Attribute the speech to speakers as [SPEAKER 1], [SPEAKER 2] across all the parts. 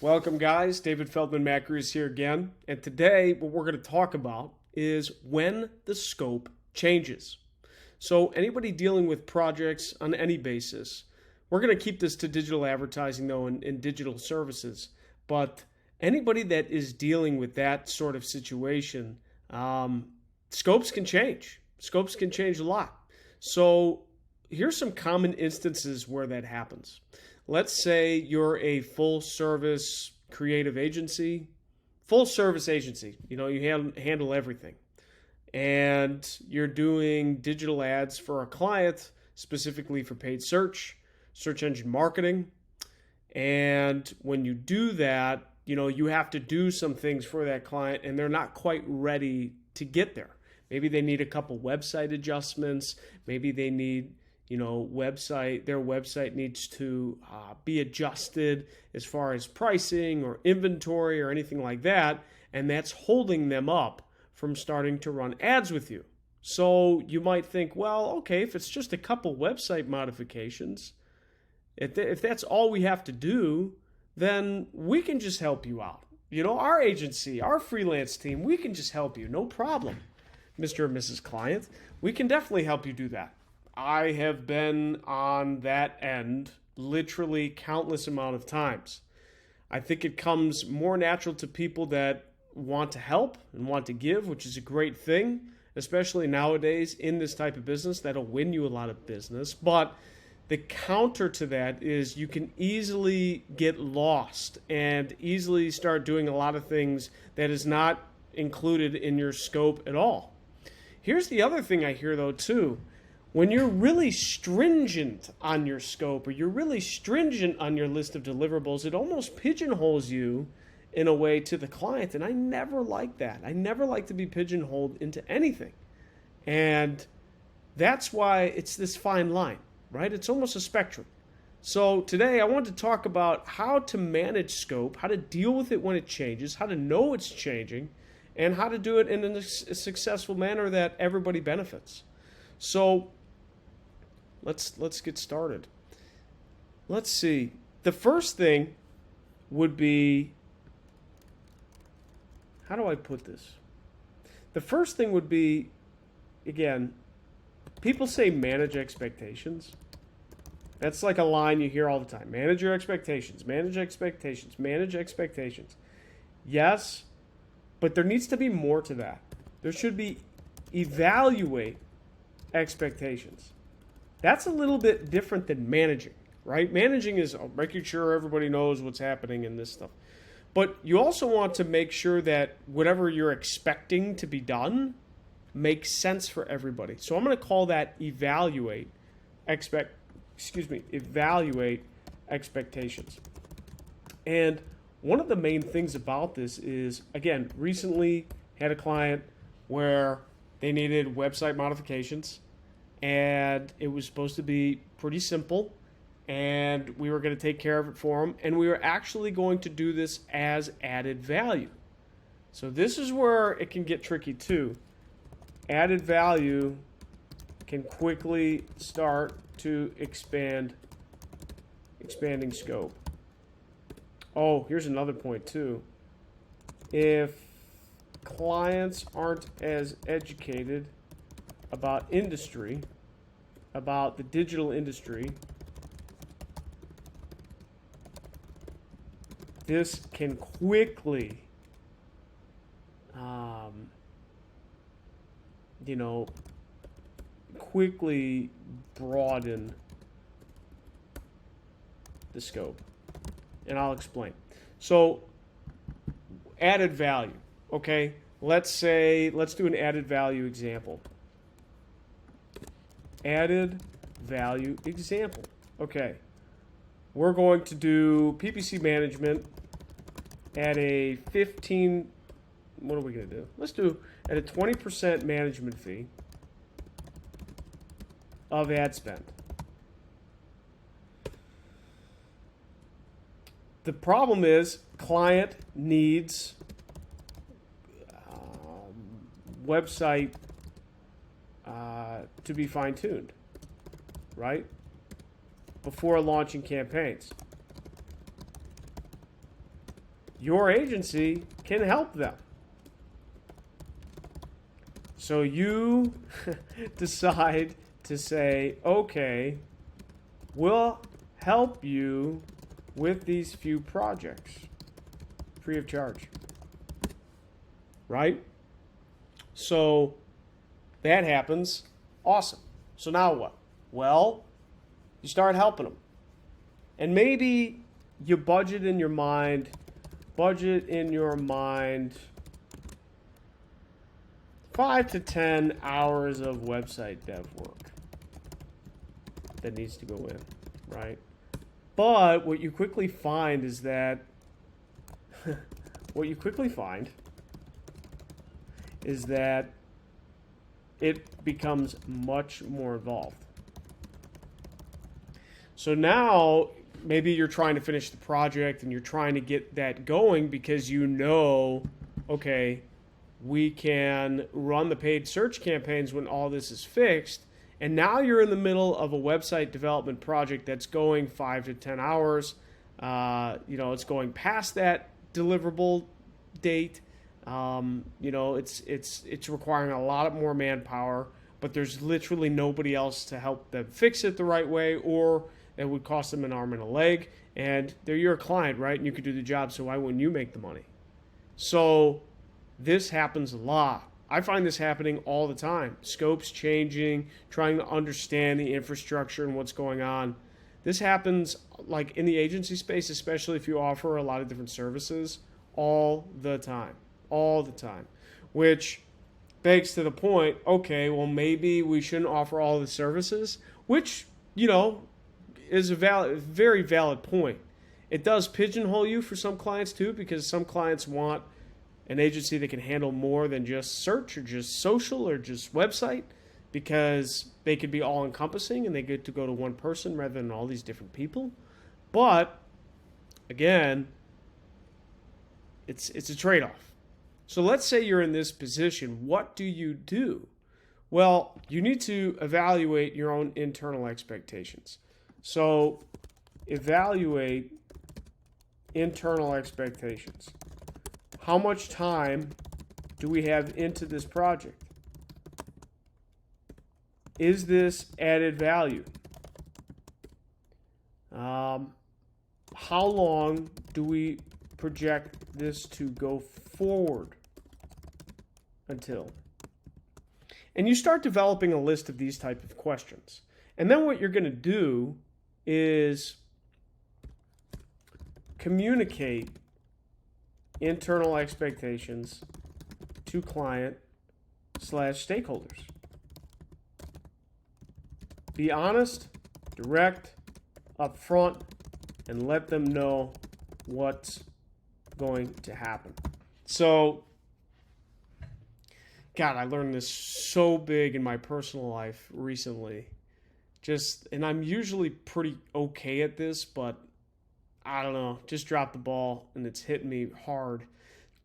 [SPEAKER 1] Welcome, guys. David Feldman-Makrias here again. And today, what we're going to talk about is when the scope changes. So anybody dealing with projects on any basis, we're going to keep this to digital advertising, though, and digital services. But anybody that is dealing with that sort of situation, scopes can change. Scopes can change a lot. So here's some common instances where that happens. Let's say you're a full-service creative agency, full-service agency. You handle everything. And you're doing digital ads for a client, specifically for paid search engine marketing. And when you do that, you have to do some things for that client, and they're not quite ready to get there. Maybe they need a couple website adjustments. Maybe they need their website needs to be adjusted as far as pricing or inventory or anything like that, and that's holding them up from starting to run ads with you. So you might think, well, okay, if it's just a couple website modifications, if that's all we have to do, then we can just help you out. Our agency, our freelance team, we can just help you, no problem, Mr. or Mrs. Client. We can definitely help you do that. I have been on that end literally countless amount of times. I think it comes more natural to people that want to help and want to give, which is a great thing, especially nowadays in this type of business. That'll win you a lot of business. But the counter to that is you can easily get lost and easily start doing a lot of things that is not included in your scope at all. Here's the other thing I hear, though, too. When you're really stringent on your scope or you're really stringent on your list of deliverables, it almost pigeonholes you in a way to the client. And I never like that. I never like to be pigeonholed into anything. And that's why it's this fine line, right? It's almost a spectrum. So today I want to talk about how to manage scope, how to deal with it when it changes, how to know it's changing, and how to do it in a successful manner that everybody benefits. So let's get started. Let's see. The first thing would be, how do I put this? The first thing would be, again, people say manage expectations. That's like a line you hear all the time. Manage your expectations, manage expectations, manage expectations. Yes, but there needs to be more to that. There should be evaluate expectations. That's a little bit different than managing, right? Managing is making sure everybody knows what's happening in this stuff. But you also want to make sure that whatever you're expecting to be done makes sense for everybody. So I'm going to call that evaluate expectations. And one of the main things about this is, again, recently had a client where they needed website modifications, and it was supposed to be pretty simple, and we were going to take care of it for them, and we were actually going to do this as added value. So this is where it can get tricky too. Added value can quickly start to expanding scope. Oh, here's another point too. If clients aren't as educated about industry, about the digital industry, this can quickly, quickly broaden the scope. And I'll explain. So, added value. Okay, let's do an added value example. Added value example. Okay, we're going to do PPC management at a 15. What are we going to do? Let's do at a 20% management fee of ad spend. The problem is client needs website to be fine-tuned, right? Before launching campaigns. your agency can help them. So you decide to say, okay, we'll help you with these few projects free of charge. Right? So that happens. Awesome. So now what? Well, you start helping them. And maybe you budget in your mind 5 to 10 hours of website dev work that needs to go in, right? But what you quickly find is that it becomes much more involved. So now maybe you're trying to finish the project and you're trying to get that going because you know, okay, we can run the paid search campaigns when all this is fixed. And now you're in the middle of a website development project that's going 5 to 10 hours. It's going past that deliverable date. It's requiring a lot more manpower, but there's literally nobody else to help them fix it the right way, or it would cost them an arm and a leg. And they're your client, right? And you could do the job, so why wouldn't you make the money? So this happens a lot. I find this happening all the time. Scopes changing, trying to understand the infrastructure and what's going on. This happens like in the agency space, especially if you offer a lot of different services, all the time, which begs to the point, okay, well, maybe we shouldn't offer all the services, which, is a very valid point. It does pigeonhole you for some clients too, because some clients want an agency that can handle more than just search or just social or just website, because they could be all encompassing and they get to go to one person rather than all these different people. But again, it's a trade-off. So let's say you're in this position. What do you do? Well, you need to evaluate your own internal expectations. So evaluate internal expectations. How much time do we have into this project? Is this added value? How long do we project this to go forward until? And you start developing a list of these type of questions. And then what you're going to do is communicate internal expectations to client/stakeholders. Be honest, direct, upfront, and let them know what's going to happen. So, God, I learned this so big in my personal life recently. And I'm usually pretty okay at this, but I don't know, just dropped the ball and it's hitting me hard.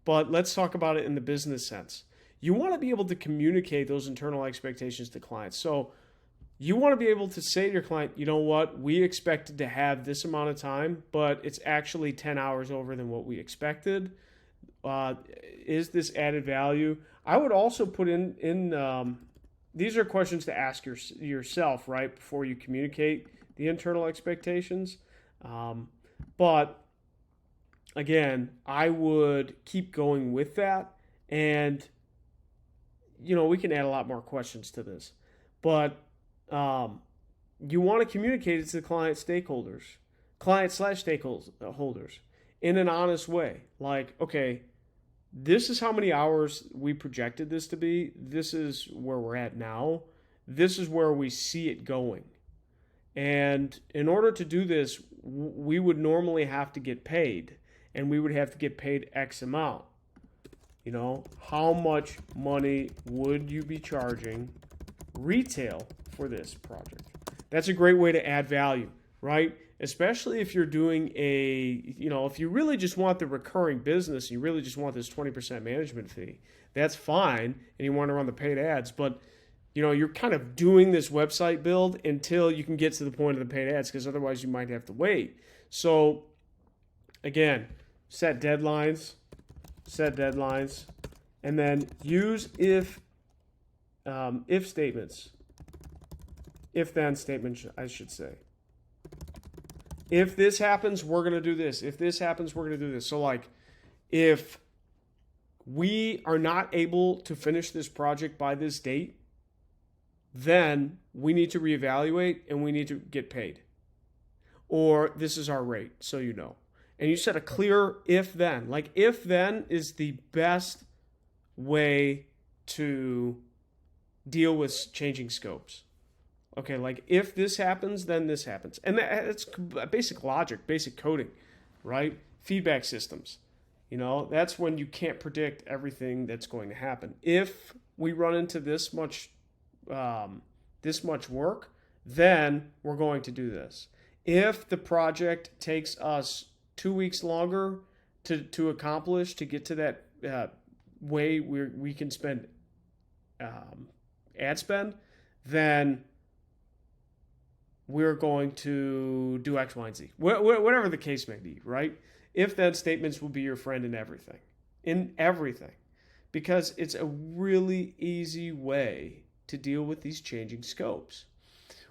[SPEAKER 1] But let's talk about it in the business sense. You want to be able to communicate those internal expectations to clients. So you want to be able to say to your client, you know what, we expected to have this amount of time, but it's actually 10 hours over than what we expected. Is this added value? I would also put in these are questions to ask yourself, right, before you communicate the internal expectations. But again, I would keep going with that. And, we can add a lot more questions to this. But you want to communicate it to the client/stakeholders in an honest way. Like, okay, this is how many hours we projected this to be. This is where we're at now. This is where we see it going. And in order to do this, we would normally have to get paid, and we would have to get paid X amount. How much money would you be charging retail for this project? That's a great way to add value, right? Especially if you're doing if you really just want the recurring business, and you really just want this 20% management fee, that's fine, and you want to run the paid ads, but you're kind of doing this website build until you can get to the point of the paid ads, because otherwise you might have to wait. So again, set deadlines, and then use if statements, if then statements, I should say. If this happens, we're going to do this. If this happens, we're going to do this. So like, if we are not able to finish this project by this date, then we need to reevaluate and we need to get paid. Or this is our rate, so you know. And you set a clear if then. Like if then is the best way to deal with changing scopes. Okay, like if this happens, then this happens. And it's basic logic, basic coding, right? Feedback systems. You know, that's when you can't predict everything that's going to happen. If we run into this much work, then we're going to do this. If the project takes us 2 weeks longer to accomplish, to get to that way where we can spend ad spend, then we're going to do X, Y, and Z. Whatever the case may be, right? If then statements will be your friend in everything. In everything. Because it's a really easy way to deal with these changing scopes.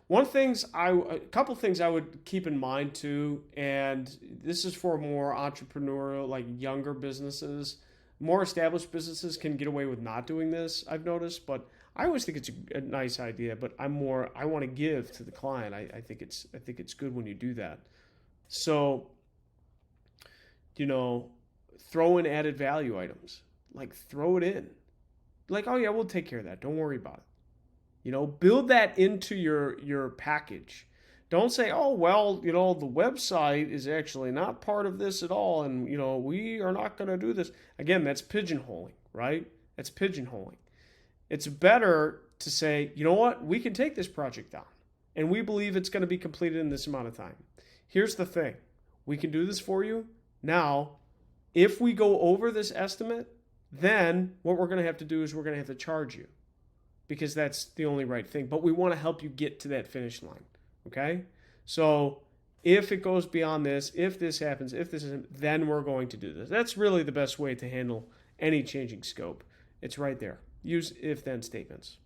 [SPEAKER 1] A couple things I would keep in mind too, and this is for more entrepreneurial, like younger businesses. More established businesses can get away with not doing this, I've noticed, but I always think it's a nice idea, but I want to give to the client. I think it's good when you do that. So, you know, throw in added value items. Like throw it in. Like, oh yeah, we'll take care of that. Don't worry about it. You know, build that into your package. Don't say, oh, well, you know, the website is actually not part of this at all, and, you know, we are not going to do this. Again, that's pigeonholing, right? That's pigeonholing. It's better to say, you know what, we can take this project on, and we believe it's going to be completed in this amount of time. Here's the thing. We can do this for you. Now, if we go over this estimate, then what we're going to have to do is we're going to have to charge you, because that's the only right thing. But we want to help you get to that finish line, okay? So if it goes beyond this, if this happens, then we're going to do this. That's really the best way to handle any changing scope. It's right there. Use if-then statements.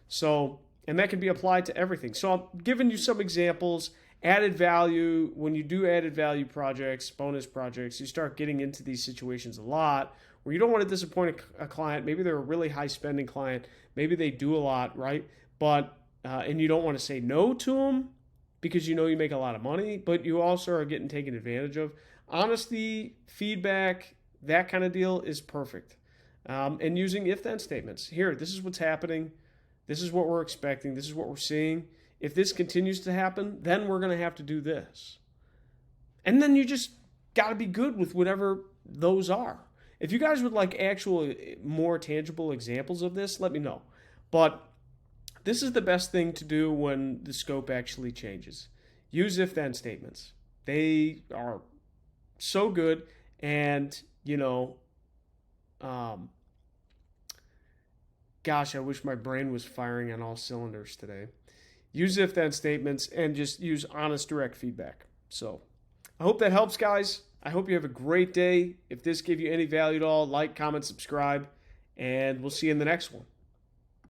[SPEAKER 1] So, and that can be applied to everything. So I'm giving you some examples. Added value, when you do added value projects, bonus projects, you start getting into these situations a lot where you don't want to disappoint a client. Maybe they're a really high spending client. Maybe they do a lot, right? But, and you don't want to say no to them because you know you make a lot of money, but you also are getting taken advantage of. Honesty, feedback, that kind of deal is perfect. And using if-then statements. Here, this is what's happening. This is what we're expecting. This is what we're seeing. If this continues to happen, then we're going to have to do this. And then you just got to be good with whatever those are. If you guys would like actual, more tangible examples of this, let me know. But this is the best thing to do when the scope actually changes. Use if-then statements. They are so good, and, you know, gosh, I wish my brain was firing on all cylinders today. Use if-then statements and just use honest, direct feedback. So I hope that helps, guys. I hope you have a great day. If this gave you any value at all, like, comment, subscribe, and we'll see you in the next one.